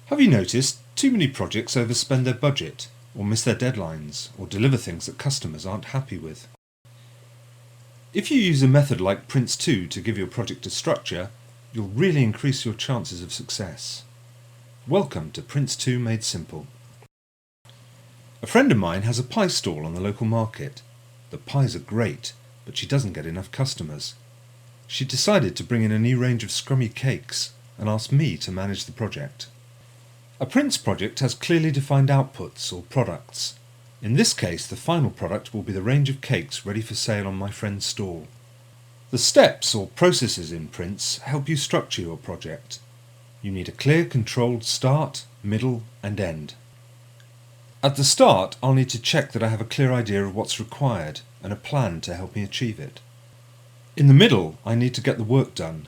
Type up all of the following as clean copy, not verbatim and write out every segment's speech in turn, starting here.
Have you noticed too many projects overspend their budget, or miss their deadlines, or deliver things that customers aren't happy with? If you use a method like PRINCE2 to give your project a structure, you'll really increase your chances of success. Welcome to PRINCE2 Made Simple. A friend of mine has a pie stall on the local market. The pies are great, but she doesn't get enough customers. She decided to bring in a new range of scrummy cakes and asked me to manage the project. A Prince project has clearly defined outputs or products. In this case, the final product will be the range of cakes ready for sale on my friend's stall. The steps or processes in Prince help you structure your project. You need a clear, controlled start, middle and end. At the start, I'll need to check that I have a clear idea of what's required and a plan to help me achieve it. In the middle, I need to get the work done,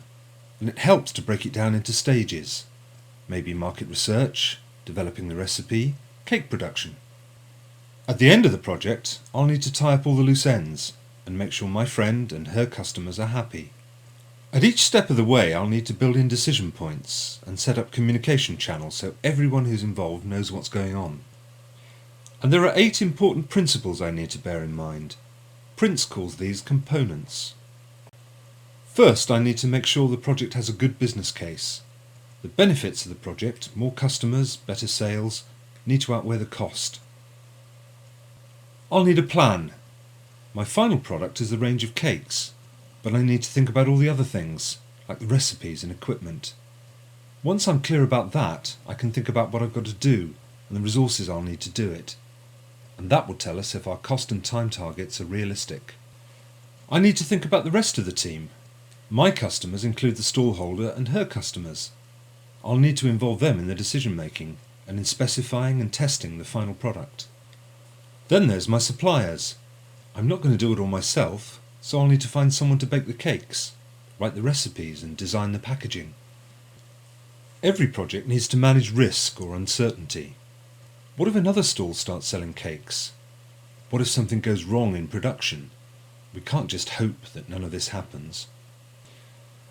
and it helps to break it down into stages. Maybe market research, developing the recipe, cake production. At the end of the project, I'll need to tie up all the loose ends and make sure my friend and her customers are happy. At each step of the way, I'll need to build in decision points and set up communication channels so everyone who's involved knows what's going on. And there are 8 important principles I need to bear in mind. Prince calls these components. First, I need to make sure the project has a good business case. The benefits of the project, more customers, better sales, need to outweigh the cost. I'll need a plan. My final product is the range of cakes, but I need to think about all the other things, like the recipes and equipment. Once I'm clear about that, I can think about what I've got to do and the resources I'll need to do it. And that will tell us if our cost and time targets are realistic. I need to think about the rest of the team. My customers include the stallholder and her customers. I'll need to involve them in the decision making and in specifying and testing the final product. Then there's my suppliers. I'm not going to do it all myself, so I'll need to find someone to bake the cakes, write the recipes and design the packaging. Every project needs to manage risk or uncertainty. What if another stall starts selling cakes? What if something goes wrong in production? We can't just hope that none of this happens.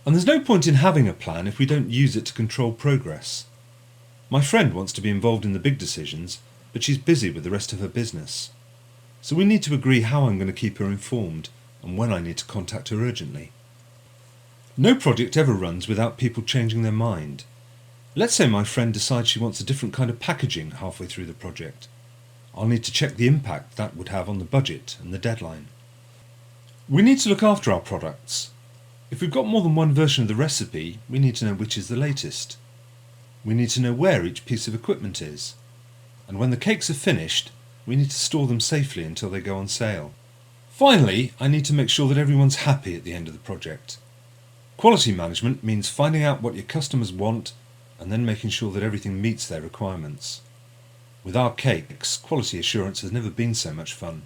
And there's no point in having a plan if we don't use it to control progress. My friend wants to be involved in the big decisions, but she's busy with the rest of her business. So we need to agree how I'm going to keep her informed and when I need to contact her urgently. No project ever runs without people changing their mind. Let's say my friend decides she wants a different kind of packaging halfway through the project. I'll need to check the impact that would have on the budget and the deadline. We need to look after our products. If we've got more than one version of the recipe, we need to know which is the latest. We need to know where each piece of equipment is. And when the cakes are finished, we need to store them safely until they go on sale. Finally, I need to make sure that everyone's happy at the end of the project. Quality management means finding out what your customers want and then making sure that everything meets their requirements. With our cakes, quality assurance has never been so much fun.